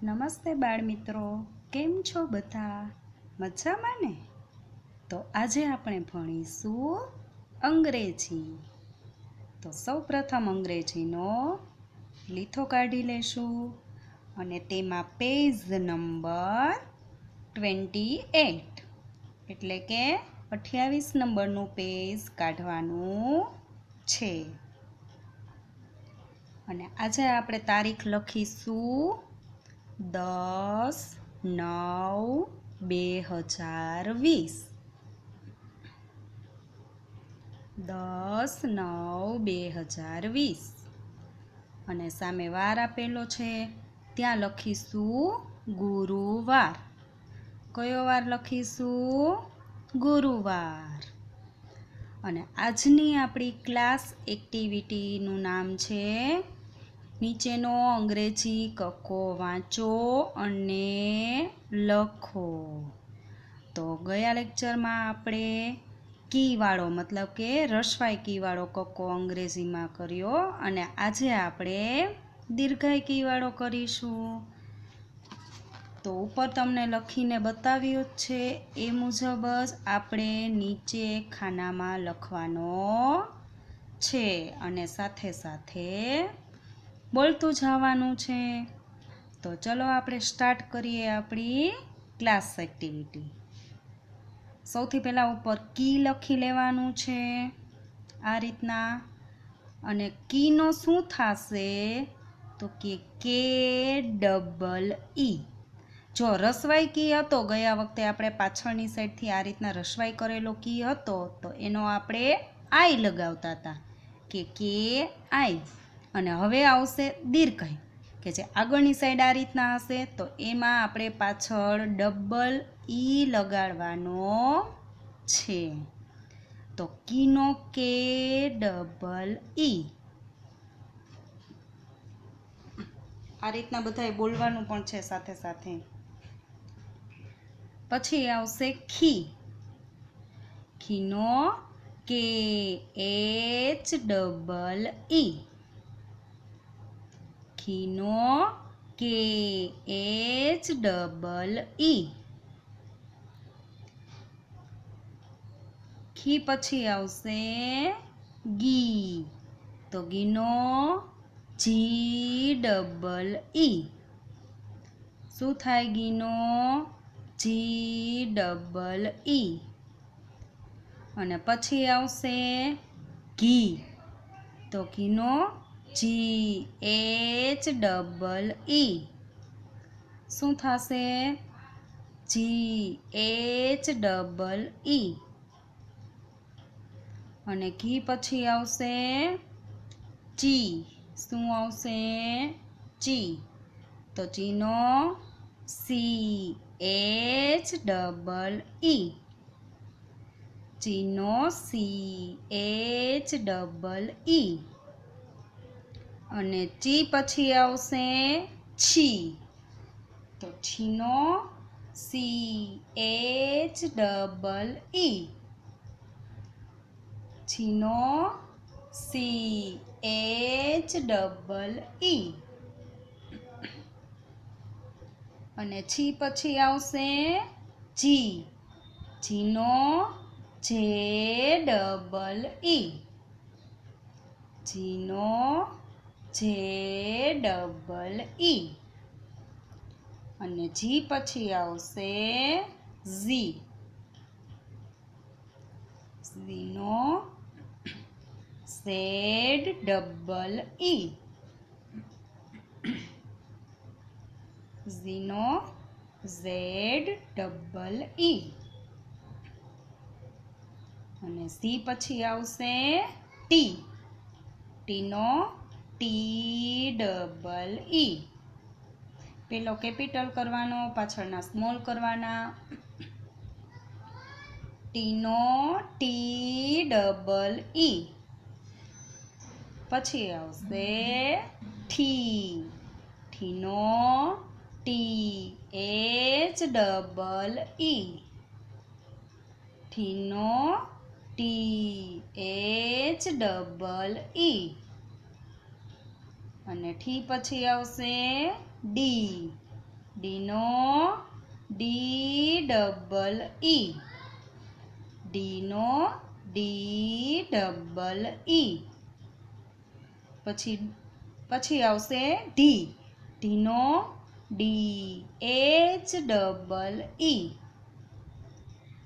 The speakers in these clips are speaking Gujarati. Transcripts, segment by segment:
નમસ્તે બાળમિત્રો, કેમ છો બધા? મજામાં ને? તો આજે આપણે ભણીશું અંગ્રેજી. તો સૌપ્રથમ અંગ્રેજીનો લીથો કાઢી લેશું અને તેમાં પેજ નંબર 28 એટલે કે 28 નંબરનું પેજ કાઢવાનું છે. અને આજે આપણે તારીખ લખીશું 10/9/2020. 10/9/2020 અને સામે વાર આપેલો છે ત્યાં લખીશું ગુરુવાર. કયો વાર લખીશું? ગુરુવાર. અને આજની આપણી ક્લાસ એક્ટિવિટીનું નામ છે નીચેનો અંગ્રેજી કક્કો વાંચો અને લખો. તો ગયા લેક્ચરમાં આપણે કીવાળો મતલબ કે રસવાઈ કીવાળો કક્કો અંગ્રેજીમાં કર્યો અને આજે આપણે દીર્ઘાઈ કીવાળો કરીશું. તો ઉપર તમને લખીને બતાવ્યું જ છે એ મુજબ જ આપણે નીચે ખાનામાં લખવાનો છે અને સાથે સાથે બોલતું જવાનું છે. તો ચલો આપણે સ્ટાર્ટ કરીએ આપણી ક્લાસ એક્ટિવિટી. સૌથી પહેલાં ઉપર કી લખી લેવાનું છે આ રીતના. અને કીનો શું થશે તો કે KEE. જો રસવાઈ કી હતો, ગયા વખતે આપણે પાછળની સાઈડથી આ રીતના રસવાઈ કરેલો કી હતો તો એનો આપણે આઈ લગાવતા હતા કે આઈ. અને હવે આવશે દીર્ઘાઈ કે જે આગળની સાઈડ આ રીતના હશે તો એમાં આપણે પાછળ ડબલ ઈ લગાડવાનો છે. તો કીનો KEE. આ રીતના બધાએ બોલવાનું પણ છે સાથે સાથે. પછી આવશે ખી. ખીનો KHEE. ખીનો KHEE. ખી પછી આવશે ગી. તો ગીનો GEE. શું થાય ગીનો? GEE. અને પછી આવશે ઘી. તો ઘીનો GHEE. શું થશે? GHEE. અને ઘી પછી આવશે ચી. શું આવશે? ચી. તો ચીનો CHEE. ચીનો CHEE. અને ચી પછી આવશે છી. તો છીનો CHEE. છીનો CHEE. અને છી પછી આવશે જી. જીનો JEE. જીનો JEE. અને જી પછી આવશે ઝી. ઝીનો ZEE. ઝીનો ZEE. અને સી પછી આવશે ટી. ટીનો TEE. પેલો કેપિટલ કરવાનો, પાછળના સ્મોલ કરવાના. ટીનો TEE. પછી આવશે ઠી. ઠીનો THEE. ઠીનો THEE. અને ઠી પછી આવશે ડી. ડીનો ડી ડબલ ઈ, ડીનો ડી ડબલ ઈ. પછી આવશે ઢી, ઢીનો ડી એચ ડબલ ઈ,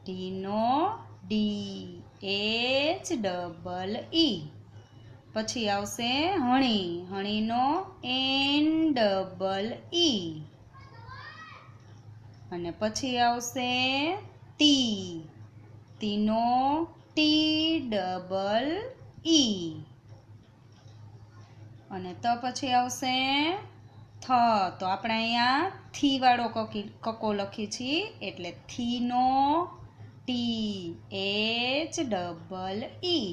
ઢીનો ડી એચ ડબલ ઈ. પછી આવશે હણી, હણીનો એન ડબલ ઈ. અને પછી આવશે તી, તીનો ટી ડબલ ઈ. અને તો પછી આવશે થ, તો આપણે અહીંયા થી વાળો કકો લખી છીએ એટલે થીનો T H double E,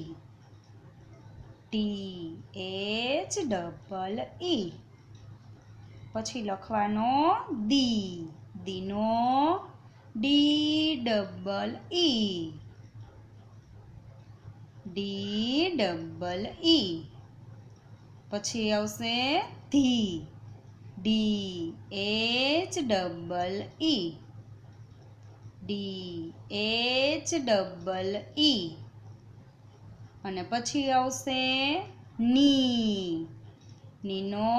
T H double E. પછી લખવાનો દી, દીનો D double E, D double E. પછી આવશે ધી, D H double E, D H double E. અને પછી આવશે ની, નીનો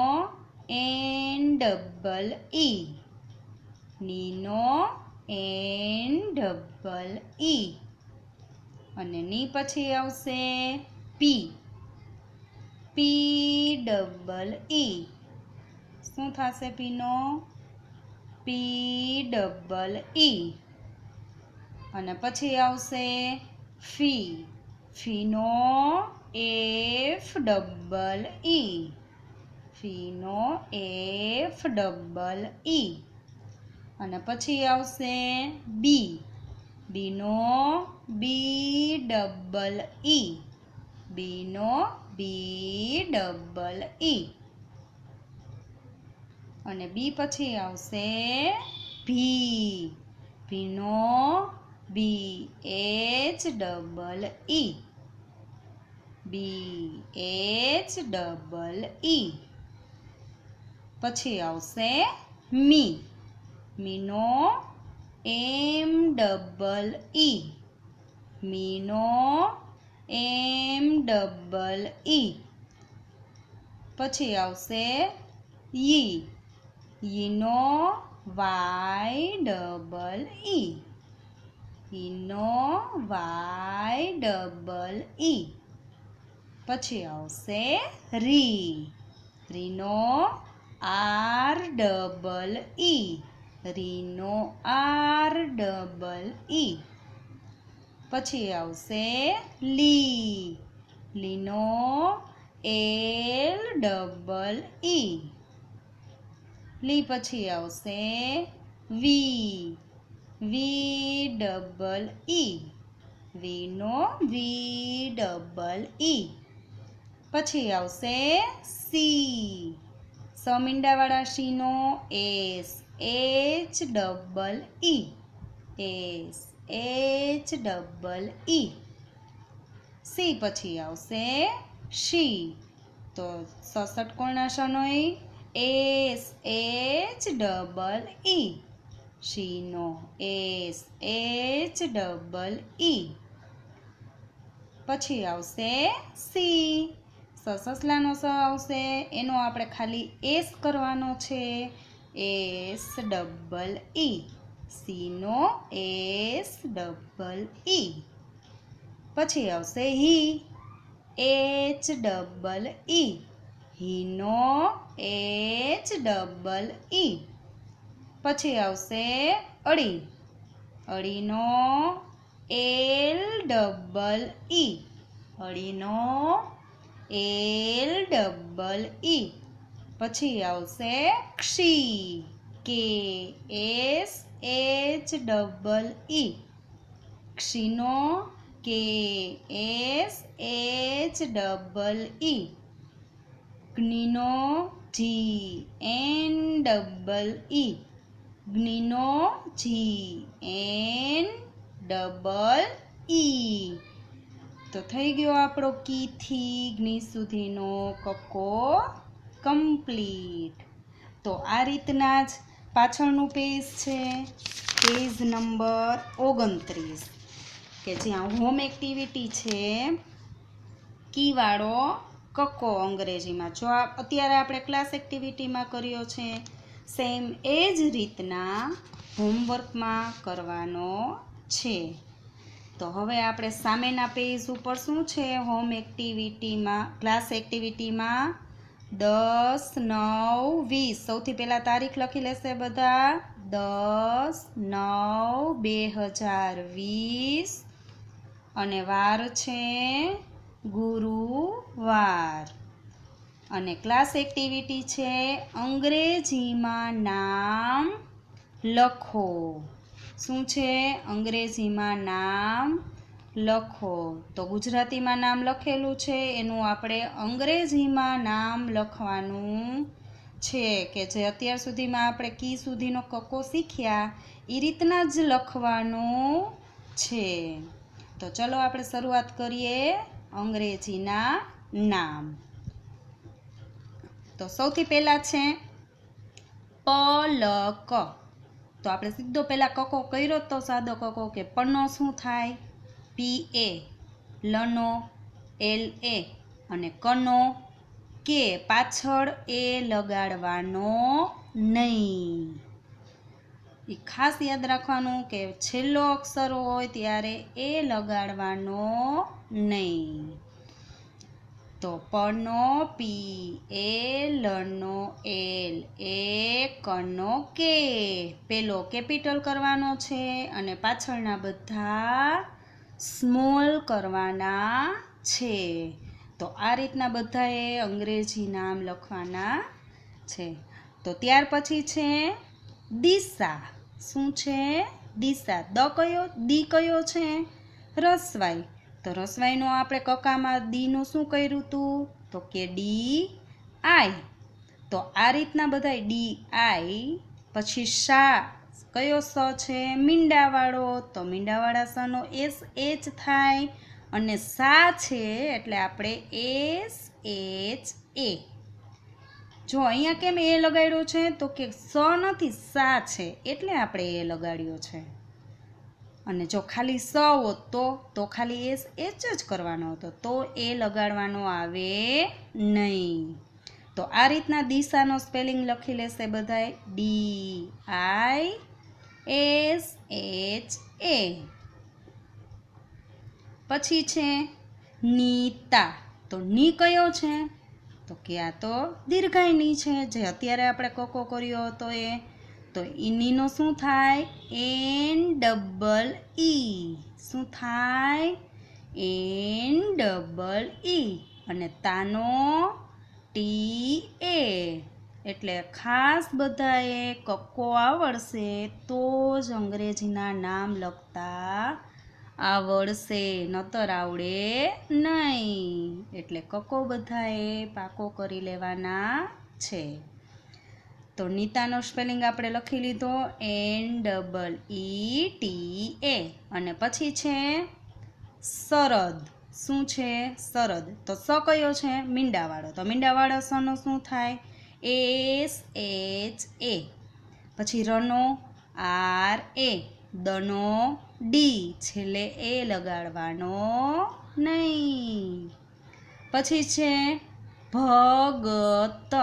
એન ડબલ ઈ, નીનો એન ડબલ ઈ. અને ની પછી આવશે પી, પી ડબલ ઈ. શું થશે પીનો? પી ડબલ ઈ. અને પછી આવશે ફી, ફીનો એફ ડબલ ઈ, ફીનો એફ ડબલ ઈ. અને પછી આવશે બી, બીનો બી ડબલ ઈ, બીનો બી ડબલ ઈ. અને બી પછી આવશે ભી, ભીનો B H double E, B H double E. પછી આવશે મી, મીનો એમ ડબલ ઈ, મીનો એમ ડબલ ઈ. પછી આવશે યી, યીનો વાય ડબલ ઈ, યીનો વાય ડબલ ઈ. પછી આવશે રી, રીનો આર ડબલ ઈ, રીનો આર ડબલ ઈ. પછી આવશે લી, લીનો એલ ડબલ ઈ. લી પછી આવશે વી, વી ડબલ ઈ, વીનો વી ડબલ ઈ. પછી આવશે સી, સમીંડાવાળા સીનો S, H double E, S H double E. સી પછી આવશે શી, તો સષટકોણના શનોઈ એસ એચ ડબલ ઈ, શીનો એસ એચ ડબલ ઈ. પછી આવશે સી, સસલાનો સ આવશે એનો આપણે ખાલી એસ કરવાનો છે, એસ ડબલ ઈ, સીનો એસ ડબલ ઈ. પછી આવશે હી, એચ ડબલ ઈ, હીનો એચ ડબલ ઈ. પછી આવશે અળી, અળીનો એલ ડબલ ઈ, અળીનો એલ ડબલ ઈ. પછી આવશે ક્ષી, K S H double E, ક્ષીનો K S H double E. જ્ઞીનો જી એન ડબલ ઈ, જ્ઞીનો જી એન ડબલ ઈ. તો થઈ ગયો આપણો કીથી જ્ઞી સુધીનો કક્કો કમ્પ્લીટ. તો આ રીતના જ પાછળનું પેજ છે પેજ નંબર 29 કે જ્યાં હોમ એક્ટિવિટી છે કીવાળો કક્કો અંગ્રેજીમાં. જો અત્યારે આપણે ક્લાસ એક્ટિવિટીમાં કર્યો છે સેમ એ જ રીતના હોમવર્કમાં કરવાનો છે. તો હવે આપણે સામેના પેજ ઉપર શું છે હોમ એક્ટિવિટીમાં ક્લાસ એક્ટિવિટીમાં 10, 9, 20 સૌથી પહેલાં તારીખ લખી લેશે બધા 10/9/2020 અને વાર છે ગુરુવાર. અને ક્લાસ એક્ટિવિટી છે અંગ્રેજીમાં નામ લખો. શું છે અંગ્રેજીમાં નામ લખો. તો ગુજરાતીમાં નામ લખેલું છે એનું આપણે અંગ્રેજીમાં નામ લખવાનું છે કે જે અત્યાર સુધીમાં આપણે કી સુધીનો કક્કો શીખ્યા એ રીતના જ લખવાનું છે. તો ચલો આપણે શરૂઆત કરીએ અંગ્રેજીના નામ. તો સૌથી પહેલાં છે પલક. તો આપણે સીધો પહેલાં કક્કો કર્યો તો સાદો કક્કો કે પનો શું થાય PA, લનો LA અને કનો કે પાછળ એ લગાડવાનો નહીં. એ ખાસ યાદ રાખવાનું કે છેલ્લો અક્ષર હોય ત્યારે એ લગાડવાનો નહીં. તો પનો PA, લનો LA, કનો કે. પેલો કેપિટલ કરવાનો છે અને પાછળના બધા સ્મોલ કરવાના છે. તો આ રીતના બધાએ અંગ્રેજી નામ લખવાના છે. તો ત્યાર પછી છે દિશા. શું છે દિશા. દી કયો છે રસવાઈ. તો રસવાઈનો આપણે કકામાં દીનું શું કર્યું હતું તો કે DI. તો આ રીતના બધા DI. પછી શા કયો સ છે મીંડાવાળો. તો મીંડાવાળા સનો SH થાય અને સા છે એટલે આપણે SHA. જો અહીંયા કેમ એ લગાડ્યો છે તો કે સ નથી સા છે એટલે આપણે એ લગાડ્યો છે. અને જો ખાલી સ હોત તો ખાલી SH જ કરવાનો હતો તો એ લગાડવાનો આવે નહીં. તો આ રીતના દિશાનો સ્પેલિંગ લખી લેશે બધાએ DISHA. પછી છે નીતા. તો ની કયો છે તો કે આ તો દીર્ઘાયની છે જે અત્યારે આપણે કક્કો કર્યો હતો એ. તો નીનો શું થાય NEE. શું થાય NEE. અને તાનો TA. એટલે ખાસ બધાએ કક્કો આવડશે તો જ અંગ્રેજીના નામ લખતા આવડશે નતર આવડે નહીં. એટલે કક્કો બધાએ પાકો કરી લેવાના છે. તો નીતાનો સ્પેલિંગ આપણે લખી લીધો NEETA. અને પછી છે શરદ. શું છે શરદ. તો સ કયો છે મીંડાવાળો. તો મીંડાવાળો સનો શું થાય SHA. પછી રનો RA, દનો D. છેલ્લે એ લગાડવાનો નહીં. પછી છે ભગત.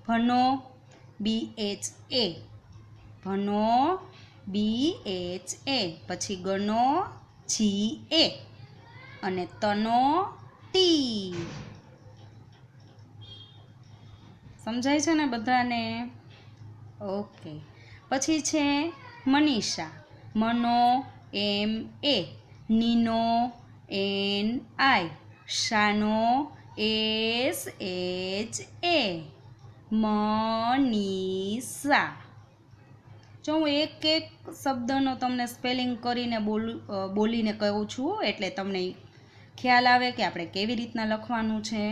ભનો BHA. ભનો BHA. પછી ગનો GA અને તનો T. સમજાય છે ને બધાને? ઓકે. પછી છે મનીષા. મનો MA, Nino NI, શાનો SHA. Manisha. જો હું એક એક શબ્દનો તમને સ્પેલિંગ કરીને બોલીને કહું છું એટલે તમને ખ્યાલ આવે કે આપણે કેવી રીતના લખવાનું છે.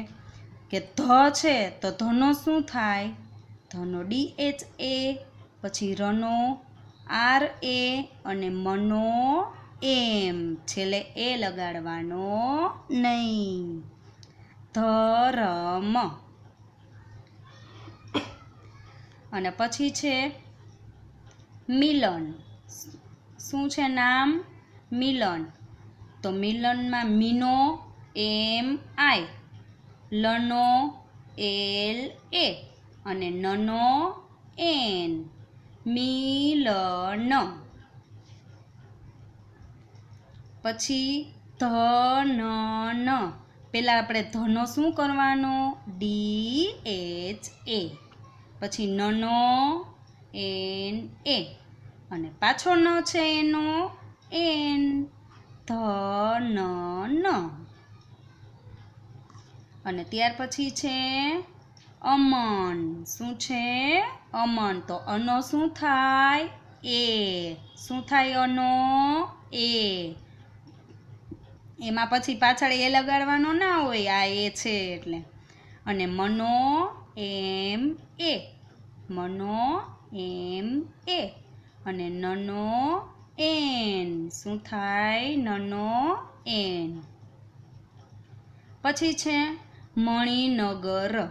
કે ધ છે તો ધનો શું થાય ધનો DHA. પછી રનો RA અને મનો M. છેલ્લે એ લગાડવાનો નહીં. ધરમ. અને પછી છે મિલન. શું છે નામ? મિલન. તો મિલનમાં મીનો MI, લનો LA અને નનો N, મિલન. પછી ધન. પહેલાં આપણે ધનો શું કરવાનો? DHA. પછી નનો NA અને પાછો ન છે એનો N, ધનન. અને ત્યાર પછી છે અમન. શું છે? અમન. તો અનો શું થાય? A. શું થાય અનો? A. એમાં પછી પાછળ એ લગાડવાનો ના હોય, આ એ છે એટલે. અને મનો MA, મનો MA અને નનો N. શું થાય? નનો N. પછી છે મણિનગર.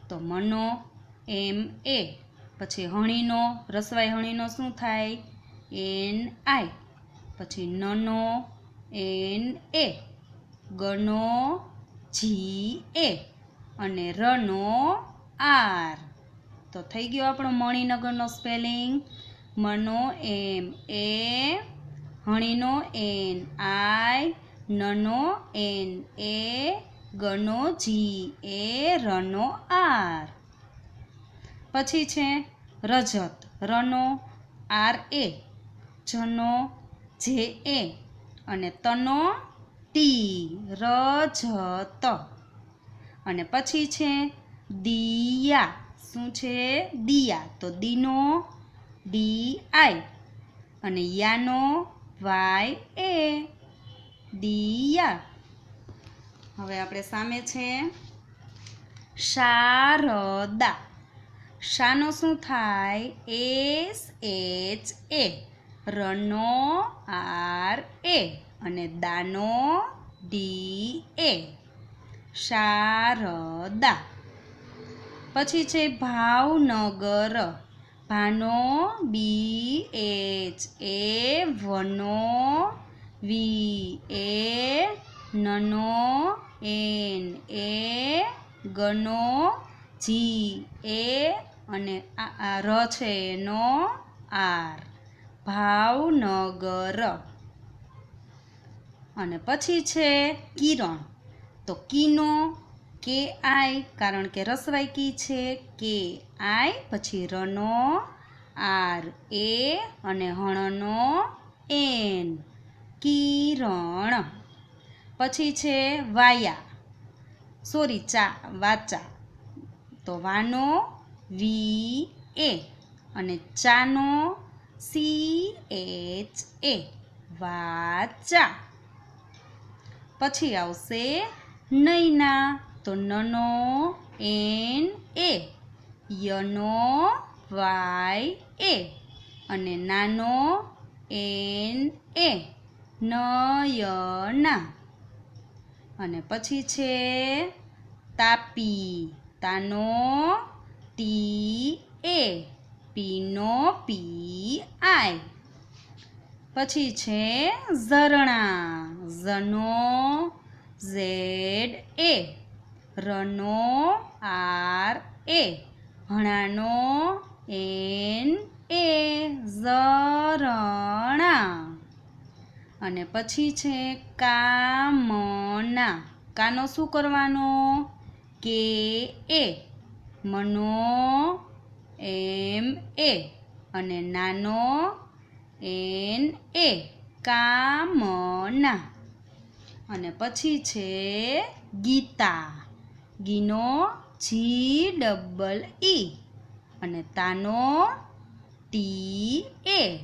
તો મનો MA, પછી હણીનો, રસવાઈ હણીનો શું થાય? NI, પછી નનો NA, ગનો GA અને રનો R. તો થઈ ગયો આપણો મણિનગરનો સ્પેલિંગ. મનો MA, હણીનો NI, નનો NA, ગનો GA, રનો R. પછી છે રજત. રનો RA, જનો JA અને તનો T, રજત. અને પછી છે દિયા. શું છે? દિયા. તો દીનો DI અને યાનો YA, દિયા. હવે આપણે સામે છે શારદા. શાનો શું થાય? SHA, રનો RA અને દાનો DA, શારદા. પછી છે Bhavnagar. ભાનો BHA, વનો VA, નનો NA, ગનો GA અને ર છે એનો R, ભાવનગર. અને પછી છે કિરણ. તો કીનો KI, કારણ કે રસવાઈ કી છે, KI, પછી રનો RA અને હણનો N, કિરણ. પછી છે વાયા. વાચા. તો વાનો VA અને ચાનો CHA, વાચા. પછી આવશે નૈના. તો નનો NA, યનો YA અને નાનો NA, નયના. અને પછી છે તાપી. તાનો TA, પીનો PI. પછી છે ઝરણા. ઝનો ZA, રનો RA, હણાનો NA, ઝરણા. અને પછી છે કામના. કાનો શું કરવાનો? KA, મનો MA અને નાનો NA, કામના. અને પછી છે ગીતા. ગીનો GEE અને તાનો TA.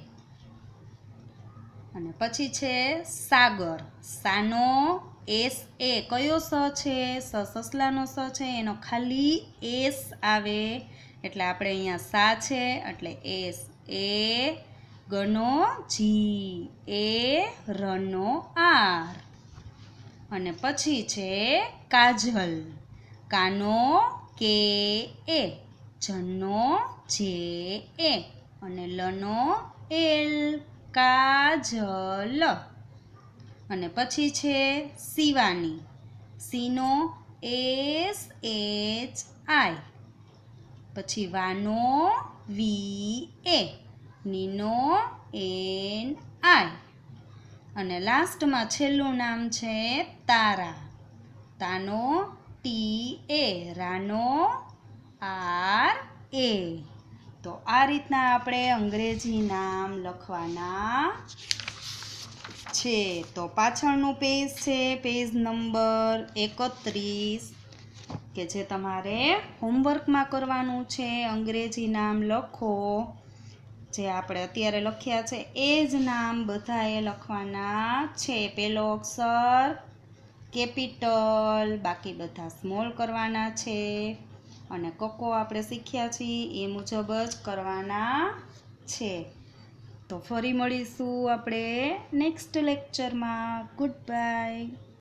અને પછી છે સાગર. સાનો SA, કયો સ છે? સસલાનો સ છે, એનો ખાલી S આવે એટલે આપણે અહીંયા સા છે એટલે SA, ગનો GA, રનો R. અને પછી છે કાજલ. કાનો KA, જનો JA અને લનો એલ કાજલ. અને પછી છે શિવાની, સીનો SHI. પછી વાનો VA, નીનો NI. અને લાસ્ટમાં છેલ્લું નામ છે તારા, તાનો TA, રાનો RA. તો આ રીતના આપણે અંગ્રેજી નામ લખવાના છે. તો પાછળનું પેજ છે પેજ નંબર 31, કે જે તમારે હોમવર્કમાં કરવાનું છે. અંગ્રેજી નામ લખો, જે આપણે અત્યારે લખ્યા છે એ જ નામ બધાએ લખવાના છે. પહેલો અક્ષર કેપિટલ, બાકી બધા સ્મોલ કરવાના છે. અને કક્કો આપણે શીખ્યા છીએ એ મુજબ જ કરવાના છે. તો ફરી મળીશું આપણે નેક્સ્ટ લેક્ચરમાં. Good bye.